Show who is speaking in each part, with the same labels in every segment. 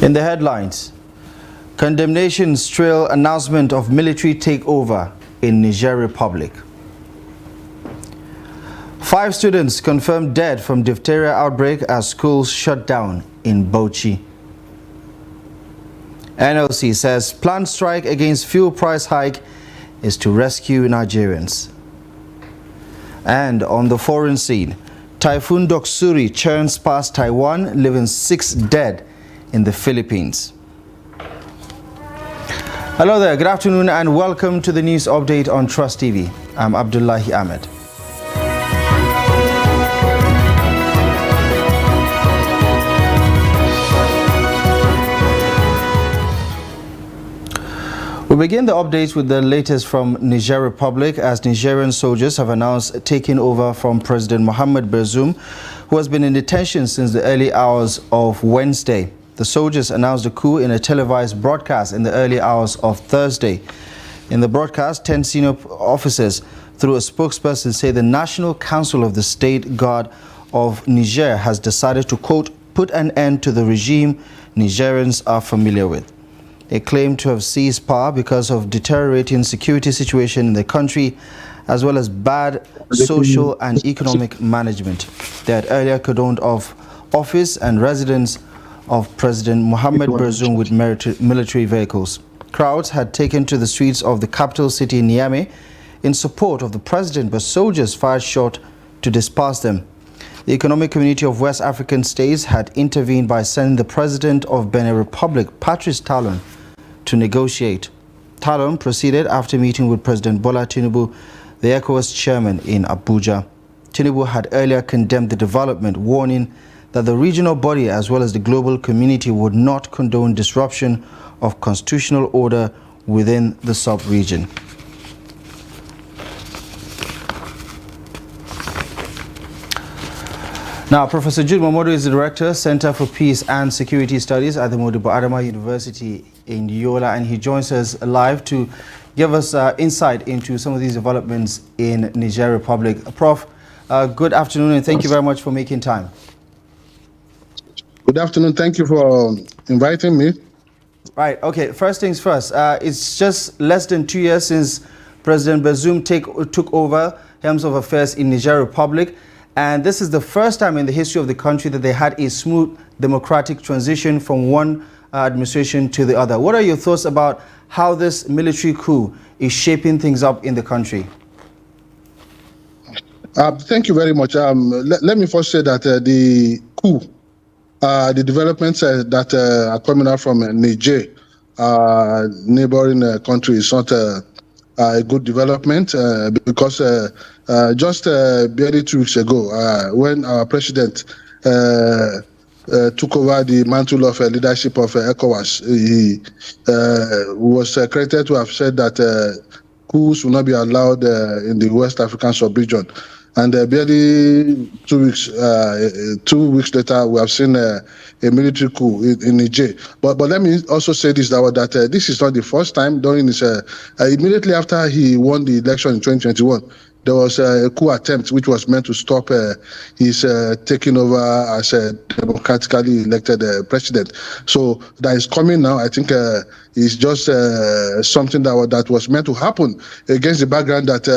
Speaker 1: In the headlines, condemnations trail announcement of military takeover in Niger Republic. 5 students confirmed dead from diphtheria outbreak as schools shut down in Bauchi. NLC says planned strike against fuel price hike is to rescue Nigerians. And on the foreign scene, Typhoon Doksuri churns past Taiwan, leaving 6 dead in the Philippines. Hello there, good afternoon and welcome to the news update on Trust TV. I'm Abdullahi Ahmed. We begin the updates with the latest from Niger Republic as Nigerian soldiers have announced taking over from President Mohamed Bazoum, who has been in detention since the early hours of Wednesday. The soldiers announced the coup in a televised broadcast in the early hours of Thursday. In the broadcast, 10 senior officers, through a spokesperson, say the National Council of the State Guard of Niger has decided to, quote, put an end to the regime Nigerians are familiar with. They claim to have seized power because of deteriorating security situation in the country, as well as bad social and economic management. They had earlier cordoned off office and residence of President Mohamed Bazoum with military vehicles. Crowds had taken to the streets of the capital city, Niamey, in support of the president, but soldiers fired shot to disperse them. The Economic Community of West African States had intervened by sending the president of Benin Republic, Patrice Talon, to negotiate. Talon proceeded after meeting with President Bola Tinubu, the ECOWAS chairman, in Abuja. Tinubu had earlier condemned the development, warning that the regional body as well as the global community would not condone disruption of constitutional order within the sub-region. Now, Professor Jude Momodu is the Director, Center for Peace and Security Studies at the Modibo Adama University in Yola, and he joins us live to give us insight into some of these developments in Niger Republic. Prof, good afternoon and thank you very much for making time.
Speaker 2: Good afternoon. Thank you for inviting me.
Speaker 1: Right. Okay. First things first. It's just less than 2 years since President Bazoum took over helms of affairs in Niger Republic. And this is the first time in the history of the country that they had a smooth democratic transition from one administration to the other. What are your thoughts about how this military coup is shaping things up in the country?
Speaker 2: Thank you very much. Let me first say that the coup, the developments that are coming out from Niger, neighboring country, is not a good development because just barely 2 weeks ago, when our president took over the mantle of leadership of ECOWAS, he was credited to have said that coups will not be allowed in the West African sub-region. And barely 2 weeks, 2 weeks later, we have seen a military coup in Niger. But let me also say this, that this is not the first time during this, immediately after he won the election in 2021, there was a coup attempt which was meant to stop his taking over as a democratically elected president. So that is coming now. I think it's just something that was meant to happen against the background that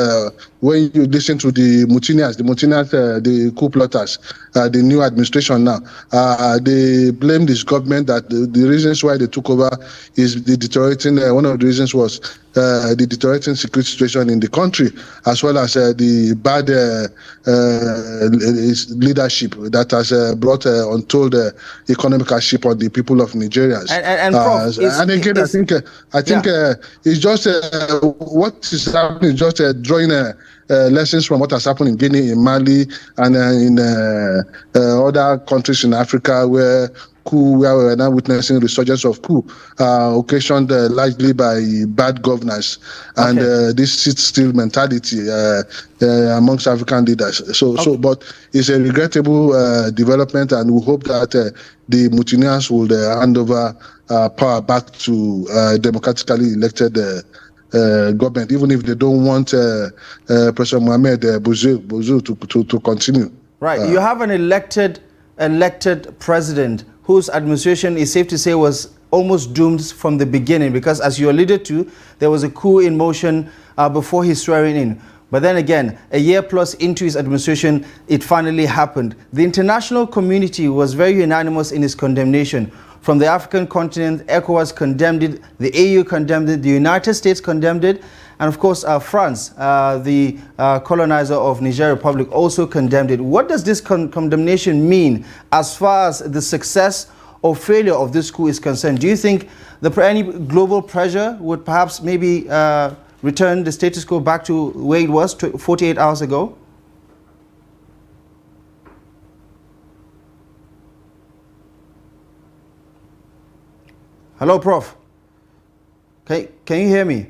Speaker 2: when you listen to the Mutinias, the coup plotters, the new administration now, they blame this government that the reasons why they took over is the deteriorating, one of the reasons was the deteriorating security situation in the country, as well as the bad leadership that has brought untold economic hardship on the people of Nigeria.
Speaker 1: Prof,
Speaker 2: I think it's just what is happening is just drawing lessons from what has happened in Guinea, in Mali, and in other countries in Africa where we are now witnessing resurgence of coup, occasioned largely by bad governance and this sit-still mentality amongst African leaders. But it's a regrettable development, and we hope that the Mutinians will hand over power back to democratically elected government, even if they don't want President Mohamed Bazoum to continue.
Speaker 1: Right. You have an elected president whose administration is safe to say was almost doomed from the beginning, because as you alluded to, there was a coup in motion before his swearing in. But then again, a year plus into his administration, it finally happened. The international community was very unanimous in its condemnation. From the African continent, ECOWAS condemned it, the AU condemned it, the United States condemned it, and of course France, the colonizer of Niger Republic, also condemned it. What does this condemnation mean as far as the success or failure of this coup is concerned? Do you think any global pressure would perhaps maybe return the status quo back to where it was 48 hours ago? Hello, Prof. Can you hear me?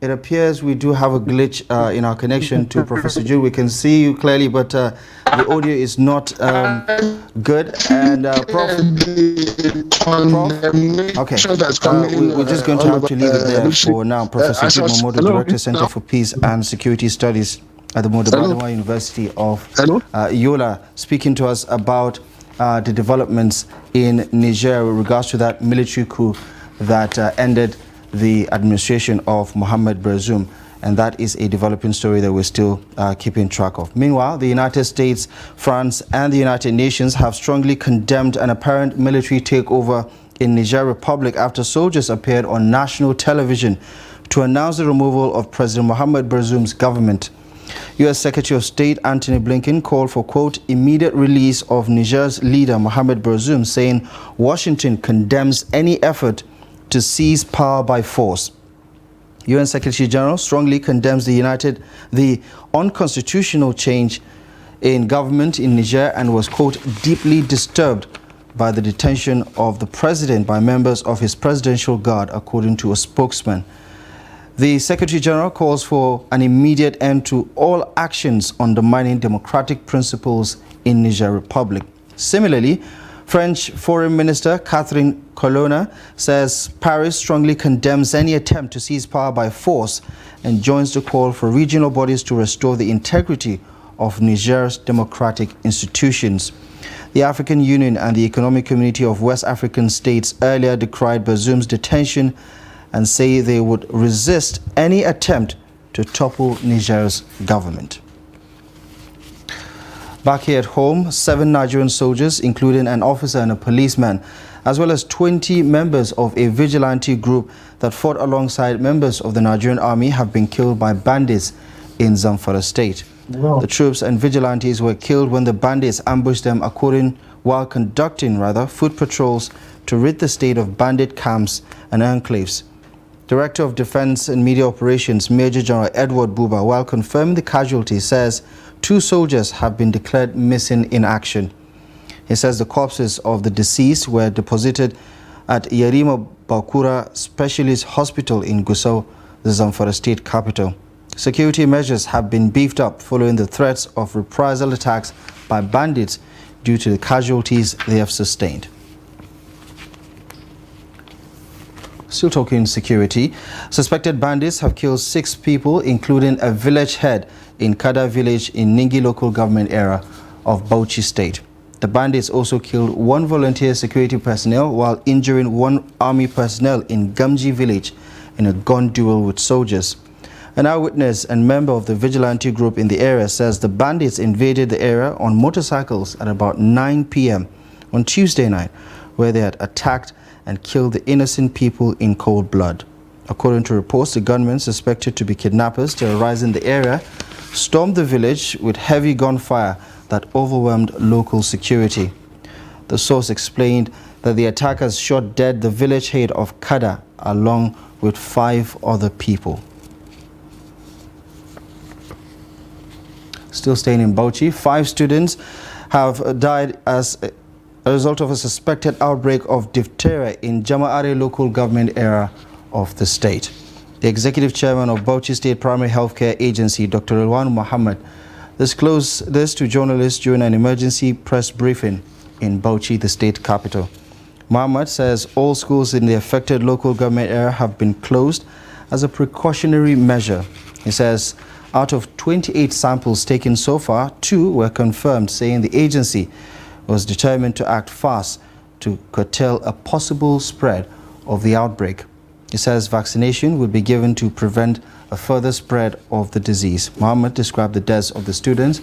Speaker 1: It appears we do have a glitch in our connection to Professor Jude. We can see you clearly, but the audio is not good. And Prof, okay, we're just going to have to leave it there for now. Professor Jude Momodu, Director, Center for Peace and Security Studies at the Modibadwa University of Yola, speaking to us about the developments in Niger with regards to that military coup that ended the administration of Mohamed Bazoum, and that is a developing story that we're still keeping track of. Meanwhile, the United States, France, and the United Nations have strongly condemned an apparent military takeover in Niger Republic after soldiers appeared on national television to announce the removal of President Mohamed Bazoum's government. U.S. Secretary of State Antony Blinken called for, quote, immediate release of Niger's leader Mohamed Bazoum, saying Washington condemns any effort to seize power by force. UN Secretary General strongly condemns the unconstitutional change in government in Niger and was, quote, deeply disturbed by the detention of the president by members of his presidential guard, according to a spokesman. The Secretary General calls for an immediate end to all actions undermining democratic principles in Niger Republic. Similarly, French Foreign Minister Catherine Colonna says Paris strongly condemns any attempt to seize power by force and joins the call for regional bodies to restore the integrity of Niger's democratic institutions. The African Union and the Economic Community of West African States earlier decried Bazoum's detention and say they would resist any attempt to topple Niger's government. Back here at home, 7 Nigerian soldiers, including an officer and a policeman, as well as 20 members of a vigilante group that fought alongside members of the Nigerian army, have been killed by bandits in Zamfara state. Wow. The troops and vigilantes were killed when the bandits ambushed them while conducting foot patrols to rid the state of bandit camps and enclaves. Director of Defense and Media Operations, Major General Edward Buba, while confirming the casualties, says 2 soldiers have been declared missing in action. He says the corpses of the deceased were deposited at Yarima Bakura Specialist Hospital in Gusau, the Zamfara state capital. Security measures have been beefed up following the threats of reprisal attacks by bandits due to the casualties they have sustained. Still talking security, suspected bandits have killed 6 people, including a village head in Kada village in Ningi local government area of Bauchi state. The bandits also killed 1 volunteer security personnel while injuring 1 army personnel in Gamji village in a gun duel with soldiers. An eyewitness and member of the vigilante group in the area says the bandits invaded the area on motorcycles at about 9 p.m. on Tuesday night, where they had attacked and killed the innocent people in cold blood. According to reports, the gunmen, suspected to be kidnappers terrorizing the area, stormed the village with heavy gunfire that overwhelmed local security. The source explained that the attackers shot dead the village head of Kada along with 5 other people. Still staying in Bauchi, 5 students have died as a result of a suspected outbreak of diphtheria in Jama'are local government area of the state. The executive chairman of Bauchi State Primary Healthcare Agency, Dr. Rilwan Muhammad, disclosed this to journalists during an emergency press briefing in Bauchi, the state capital. Muhammad says all schools in the affected local government area have been closed as a precautionary measure. He says Out of 28 samples taken so far, 2 were confirmed, saying the agency was determined to act fast to curtail a possible spread of the outbreak. It says vaccination would be given to prevent a further spread of the disease. Mohammed described the deaths of the students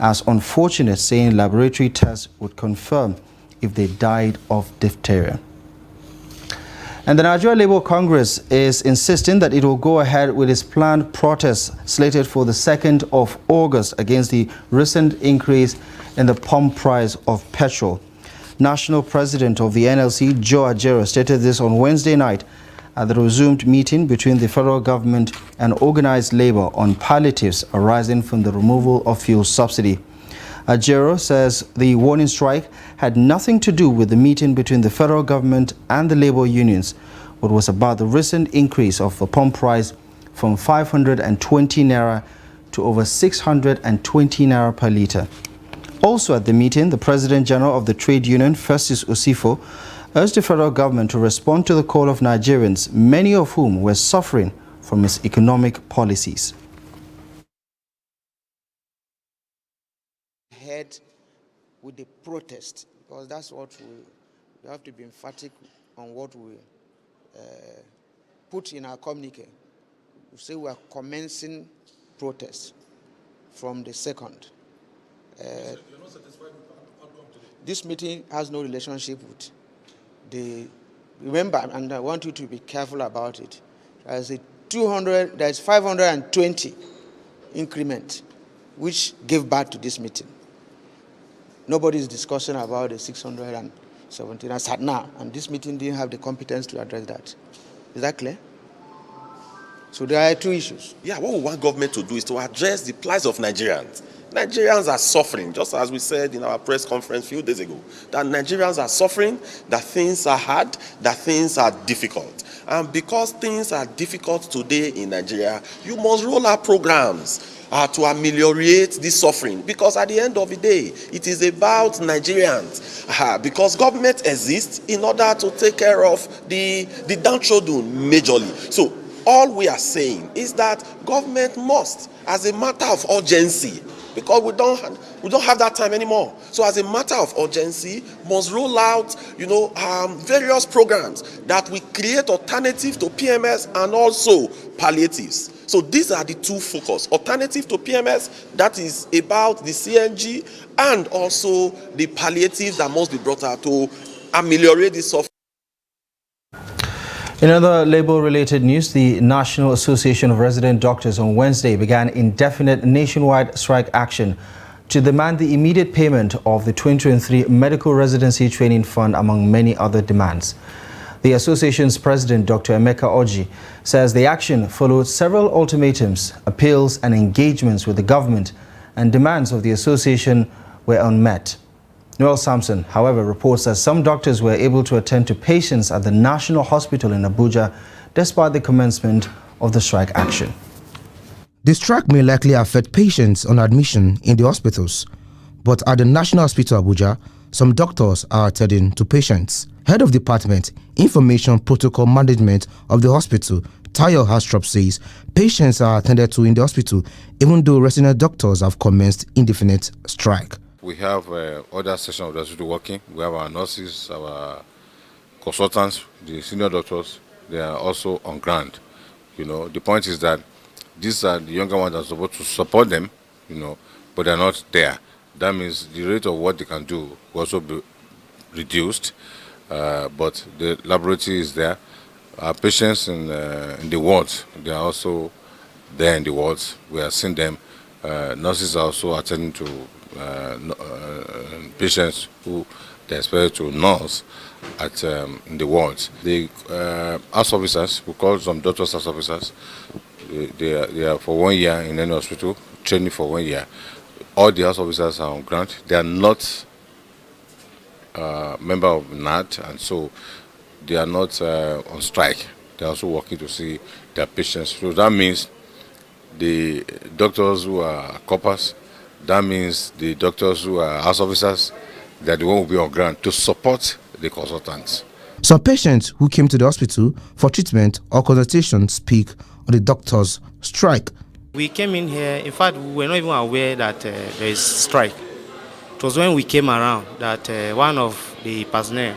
Speaker 1: as unfortunate, saying laboratory tests would confirm if they died of diphtheria. And the Nigeria Labour Congress is insisting that it will go ahead with its planned protest slated for the 2nd of August against the recent increase in the pump price of petrol. National President of the NLC, Joe Ajaero, stated this on Wednesday night at the resumed meeting between the federal government and organized labor on palliatives arising from the removal of fuel subsidy. Ajaero says the warning strike had nothing to do with the meeting between the federal government and the labor unions, but was about the recent increase of the pump price from 520 naira to over 620 naira per litre. Also at the meeting, the President General of the Trade Union, Festus Osifo, urged the federal government to respond to the call of Nigerians, many of whom were suffering from its economic policies.
Speaker 3: Head with the protest, because that's what we have to be emphatic on what we put in our communique. We say we are commencing protest from the 2nd. You're not satisfied with the outcome today? This meeting has no relationship with the. Remember, and I want you to be careful about it. There's 520 increment, which gave birth to this meeting. Nobody is discussing about the 617 as at now, and this meeting didn't have the competence to address that. Is that clear? So there are 2 issues.
Speaker 4: Yeah, what we want government to do is to address the plight of Nigerians. Nigerians are suffering, just as we said in our press conference a few days ago, that Nigerians are suffering, that things are hard, that things are difficult. And because things are difficult today in Nigeria, you must roll out programs to ameliorate this suffering, because at the end of the day, it is about Nigerians. Because government exists in order to take care of the downtrodden majorly. So all we are saying is that government must, as a matter of urgency, because we don't have that time anymore. So as a matter of urgency, must roll out, various programs that will create alternatives to PMS and also palliatives. So these are the 2 focus: alternative to PMS, that is about the CNG, and also the palliatives that must be brought out to ameliorate this suffering.
Speaker 1: In other labor-related news, the National Association of Resident Doctors on Wednesday began indefinite nationwide strike action to demand the immediate payment of the 2023 Medical Residency Training Fund, among many other demands. The association's president, Dr. Emeka Orji, says the action followed several ultimatums, appeals and engagements with the government, and demands of the association were unmet. Noel Sampson, however, reports that some doctors were able to attend to patients at the National Hospital in Abuja despite the commencement of the strike action.
Speaker 5: The strike may likely affect patients on admission in the hospitals, but at the National Hospital Abuja, some doctors are attending to patients. Head of Department, Information Protocol Management of the hospital, Tayo Hastrop, says patients are attended to in the hospital even though resident doctors have commenced indefinite strike.
Speaker 6: We have other sections of the hospital working. We have our nurses, our consultants, the senior doctors. They are also on ground. The point is that these are the younger ones that are supposed to support them, but they're not there. That means the rate of what they can do will also be reduced, but the laboratory is there. Our patients in the wards, they are also there in the wards. We are seeing them. Nurses are also attending to patients who they expect to nurse at in the wards. The house officers, we call some doctors house officers, they are for 1 year in any hospital, training for 1 year. All the house officers are on ground. They are not member of NAT, and so they are not on strike. They are also working to see their patients. So that means the doctors who are coppers, that means the doctors who are house officers, that they won't be on ground to support the consultants.
Speaker 5: Some patients who came to the hospital for treatment or consultation speak on the doctor's strike.
Speaker 7: We came in here, in fact, we were not even aware that there is strike. It was when we came around that one of the personnel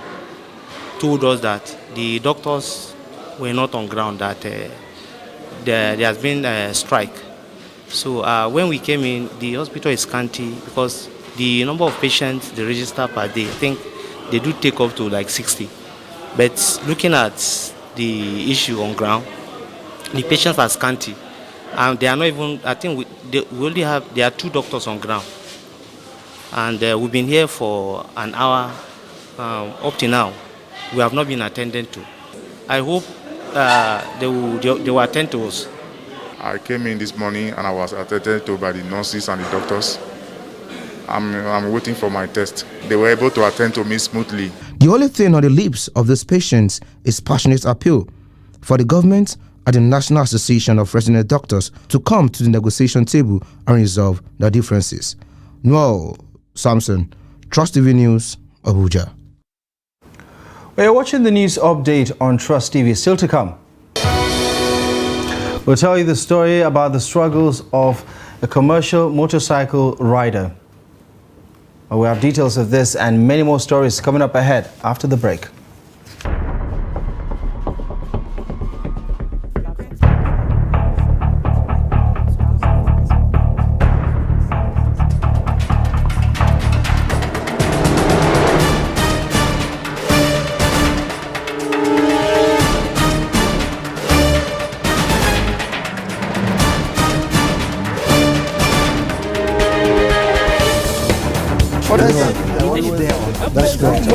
Speaker 7: told us that the doctors were not on ground, that there has been a strike. So when we came in, the hospital is scanty because the number of patients they register per day, I think they do take up to like 60. But looking at the issue on ground, the patients are scanty. And they are not even, I think we only have, there are 2 doctors on ground. And we've been here for an hour up to now. We have not been attended to. I hope they will attend to us.
Speaker 8: I came in this morning and I was attended to by the nurses and the doctors. I'm waiting for my test. They were able to attend to me smoothly.
Speaker 5: The only thing on the lips of these patients is passionate appeal for the government and the National Association of Resident Doctors to come to the negotiation table and resolve their differences. Noel Samson, Trust TV News, Abuja.
Speaker 1: We are watching the news update on Trust TV. Still to come, we'll tell you the story about the struggles of a commercial motorcycle rider. We have details of this and many more stories coming up ahead after the break.
Speaker 9: That's great.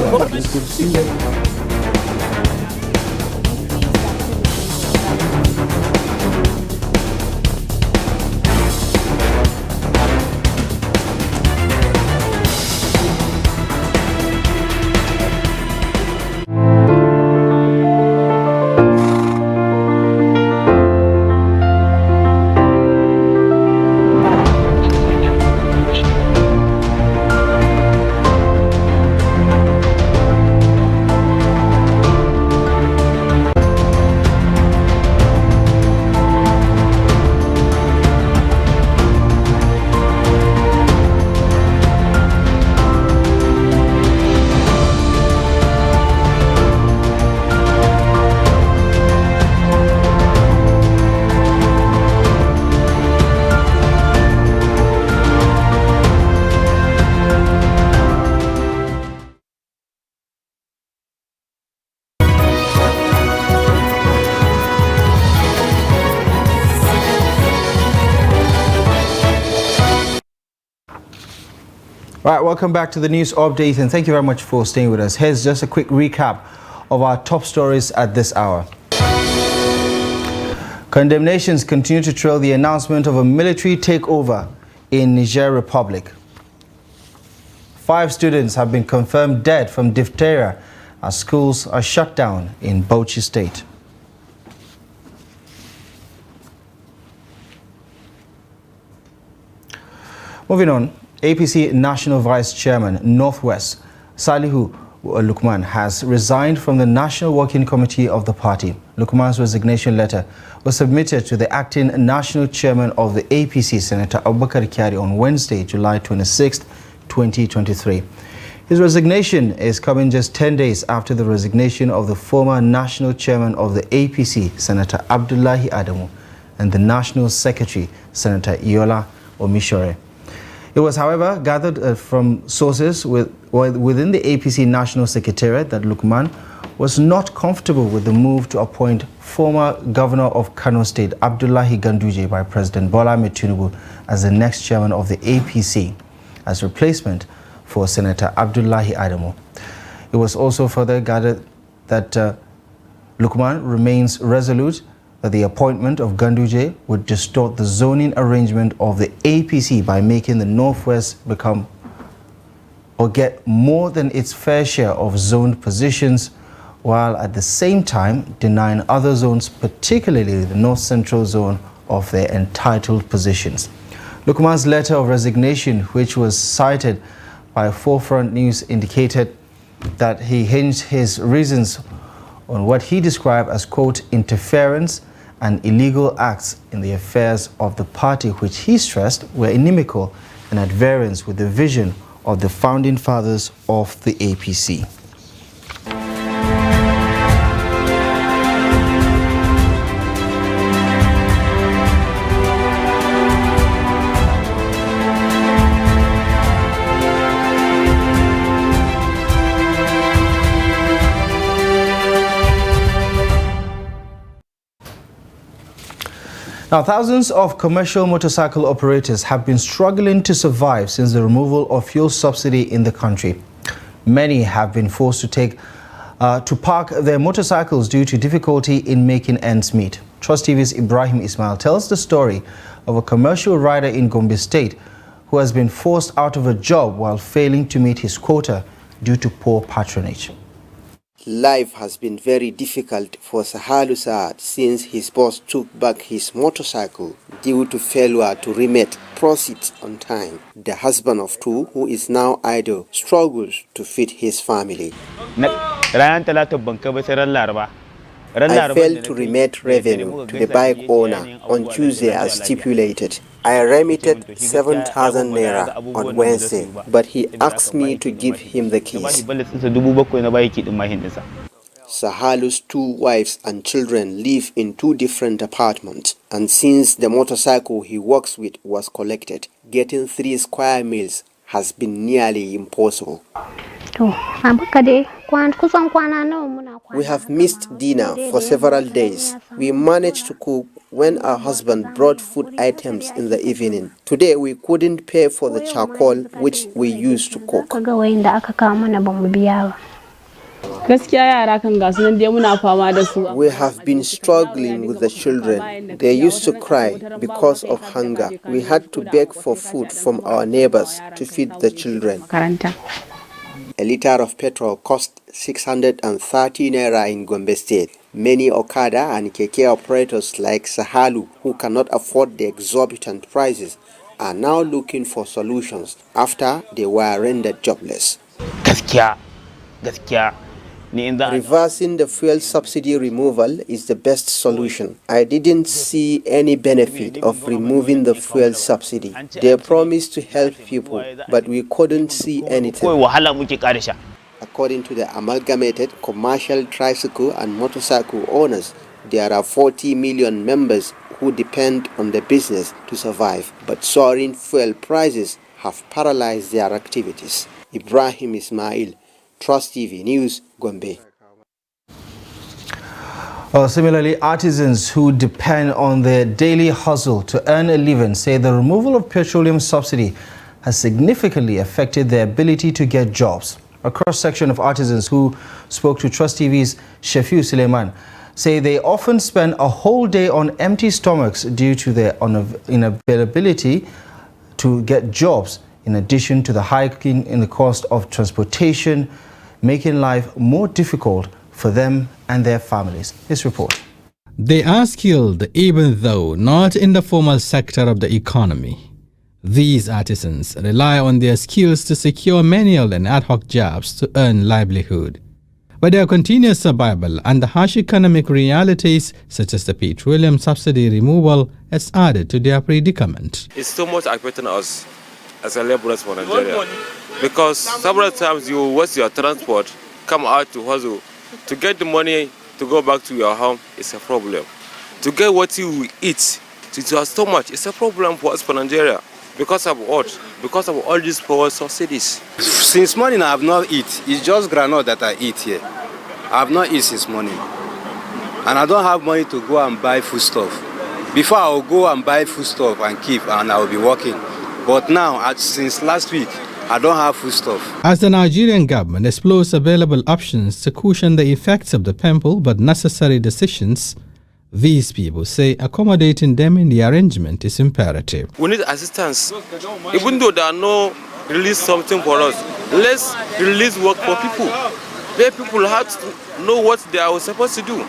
Speaker 1: All right, welcome back to the news update and thank you very much for staying with us. Here's just a quick recap of our top stories at this hour. Condemnations continue to trail the announcement of a military takeover in Niger Republic. 5 students have been confirmed dead from diphtheria as schools are shut down in Bauchi State. Moving on, APC National Vice Chairman Northwest Salihu Lukman has resigned from the National Working Committee of the party. Lukman's resignation letter was submitted to the acting National Chairman of the APC, Senator Abubakar Kyari, on Wednesday, July 26, 2023. His resignation is coming just 10 days after the resignation of the former National Chairman of the APC, Senator Abdullahi Adamu, and the National Secretary, Senator Iola Omishore. It was, however, gathered from sources within the APC National Secretariat that Lukman was not comfortable with the move to appoint former Governor of Kano State, Abdullahi Ganduje, by President Bola Ahmed Tinubu as the next chairman of the APC as replacement for Senator Abdullahi Adamu. It was also further gathered that Lukman remains resolute that the appointment of Ganduje would distort the zoning arrangement of the APC by making the Northwest become or get more than its fair share of zoned positions, while at the same time denying other zones, particularly the North Central Zone, of their entitled positions. Lukman's letter of resignation, which was cited by Forefront News, indicated that he hinged his reasons on what he described as, quote, interference and illegal acts in the affairs of the party, which he stressed were inimical and at variance with the vision of the founding fathers of the APC. Now, thousands of commercial motorcycle operators have been struggling to survive since the removal of fuel subsidy in the country. Many have been forced to park their motorcycles due to difficulty in making ends meet. Trust TV's Ibrahim Ismail tells the story of a commercial rider in Gombe State who has been forced out of a job while failing to meet his quota due to poor patronage.
Speaker 10: Life has been very difficult for Sahalu Saad since his boss took back his motorcycle due to failure to remit proceeds on time. The husband of two, who is now idle, struggles to feed his family. I failed to remit revenue to the bike owner on Tuesday as stipulated. I remitted 7,000 naira on Wednesday, but he asked me to give him the keys. Sahalu's two wives and children live in two different apartments, and since the motorcycle he works with was collected, getting 3 square miles has been nearly impossible. We have missed dinner for several days. We managed to cook when our husband brought food items in the evening. Today we couldn't pay for the charcoal which we used to cook. We have been struggling with the children. They used to cry because of hunger. We had to beg for food from our neighbors to feed the children. A liter of petrol cost 630 naira in Gombe State. Many Okada and Keke operators like Sahalu, who cannot afford the exorbitant prices, are now looking for solutions after they were rendered jobless. Reversing the fuel subsidy removal is the best solution. I didn't see any benefit of removing the fuel subsidy. They promised to help people, but we couldn't see anything. According to the Amalgamated Commercial Tricycle and Motorcycle Owners, there are 40 million members who depend on the business to survive, but soaring fuel prices have paralyzed their activities. Ibrahim Ismail, Trust TV News, Gombe.
Speaker 1: Similarly, artisans who depend on their daily hustle to earn a living say the removal of petroleum subsidy has significantly affected their ability to get jobs. A cross-section of artisans who spoke to Trust TV's Shafiu Suleiman say they often spend a whole day on empty stomachs due to their inability to get jobs, in addition to the hiking in the cost of transportation, making life more difficult for them and their families. This report.
Speaker 11: They are skilled even though not in the formal sector of the economy. These artisans rely on their skills to secure manual and ad hoc jobs to earn livelihood. But their continuous survival and the harsh economic realities such as the petroleum subsidy removal has added to their predicament.
Speaker 12: It's so much affecting us as a laborers for Nigeria, because several times you waste your transport, come out to hustle. To get the money to go back to your home is a problem. To get what you eat to your stomach is a problem for us for Nigeria. Because of what? Because of all these power subsidies.
Speaker 13: Since morning I have not eaten. It's just granola that I eat here. I have not eaten since morning. And I don't have money to go and buy foodstuff. Before I will go and buy foodstuff and keep and I will be working. But now, since last week, I don't have foodstuff.
Speaker 11: As the Nigerian government explores available options to cushion the effects of the painful but necessary decisions, these people say accommodating them in the arrangement is imperative.
Speaker 12: We need assistance. Even though there are no release something for us, let's release work for people. Let people have to know what they are supposed to do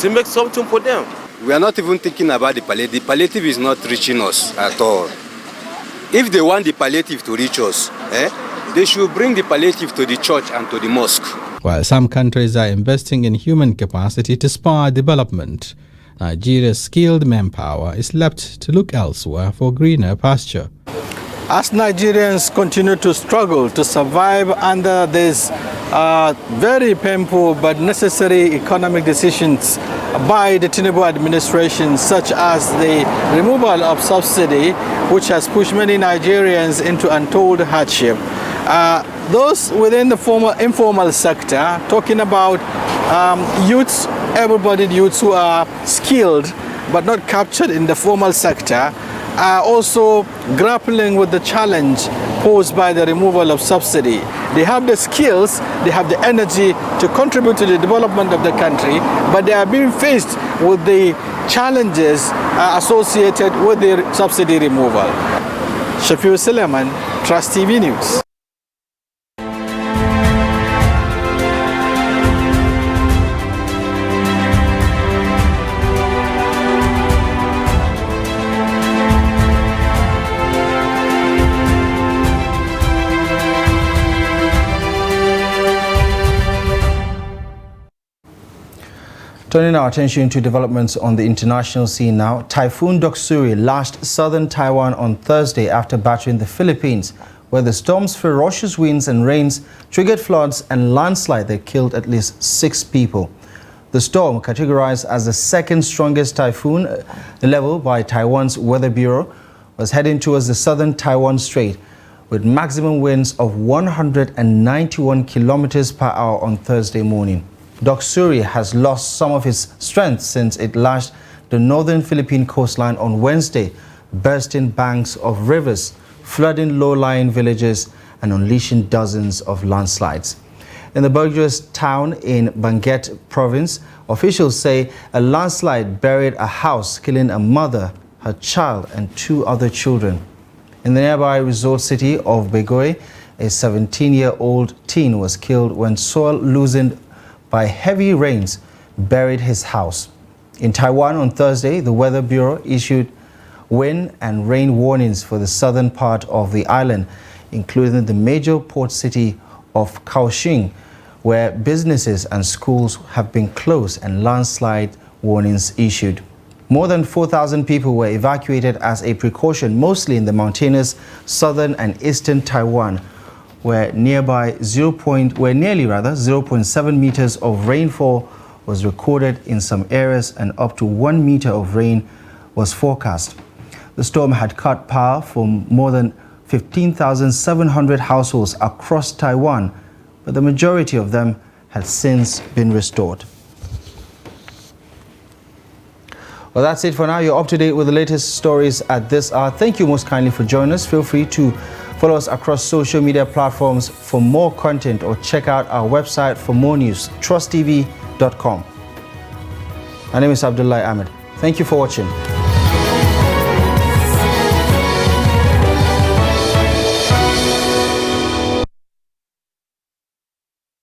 Speaker 12: to make something for them.
Speaker 13: We are not even thinking about the palliative. The palliative is not reaching us at all. If they want the palliative to reach us, they should bring the palliative to the church and to the mosque.
Speaker 11: While some countries are investing in human capacity to spur development, Nigeria's skilled manpower is left to look elsewhere for greener pasture.
Speaker 14: As Nigerians continue to struggle to survive under these very painful but necessary economic decisions by the Tinubu administration, such as the removal of subsidy, which has pushed many Nigerians into untold hardship. Those within the informal sector, talking about youths, able-bodied youths who are skilled but not captured in the formal sector, are also grappling with the challenge posed by the removal of subsidy. They have the skills, they have the energy to contribute to the development of the country, but they are being faced with the challenges associated with the subsidy removal. Shafiu Suleiman, Trust TV News.
Speaker 1: Turning our attention to developments on the international scene now, Typhoon Doksuri lashed southern Taiwan on Thursday after battering the Philippines, where the storm's ferocious winds and rains triggered floods and landslides that killed at least 6 people. The storm, categorized as the second strongest typhoon level by Taiwan's Weather Bureau, was heading towards the southern Taiwan Strait with maximum winds of 191 kilometers per hour on Thursday morning. Doksuri has lost some of its strength since it lashed the northern Philippine coastline on Wednesday, bursting banks of rivers, flooding low-lying villages, and unleashing dozens of landslides. In the Burgos town in Benguet province, officials say a landslide buried a house, killing a mother, her child, and 2 other children. In the nearby resort city of Begoy, a 17-year-old teen was killed when soil loosened by heavy rains buried his house. In Taiwan on Thursday, the Weather Bureau issued wind and rain warnings for the southern part of the island, including the major port city of Kaohsiung, where businesses and schools have been closed and landslide warnings issued. More than 4,000 people were evacuated as a precaution, mostly in the mountainous southern and eastern Taiwan, where nearly 0.7 meters of rainfall was recorded in some areas and up to 1 meter of rain was forecast. The storm had cut power for more than 15,700 households across Taiwan, but the majority of them had since been restored. Well, that's it for now. You're up to date with the latest stories at this hour. Thank you most kindly for joining us. Feel free to follow us across social media platforms for more content or check out our website for more news, trusttv.com. My name is Abdullah Ahmed. Thank you for watching.